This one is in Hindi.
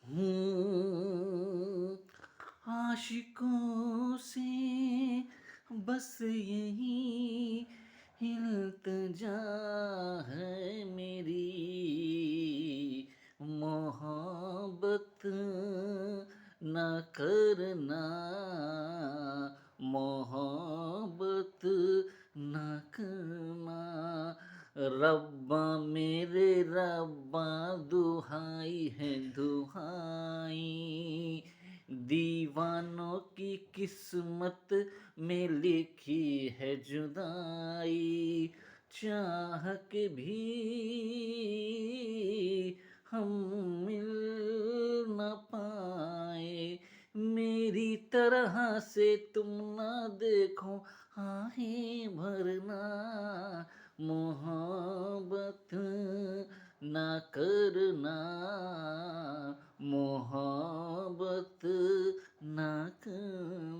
हूँ आशिकों से बस यही इल्तिजा है मेरी, मोहब्बत न करना, मोहब्बत न करना। रब्बा मेरे रब्बा दुहाई है दुहाई, दीवानों की किस्मत में लिखी है जुदाई, चाह के भी हम मिल न पाए, मेरी तरह से तुम ना देखो आहें भरना, मोहब्बत ना करना, मोहब्बत ना करना।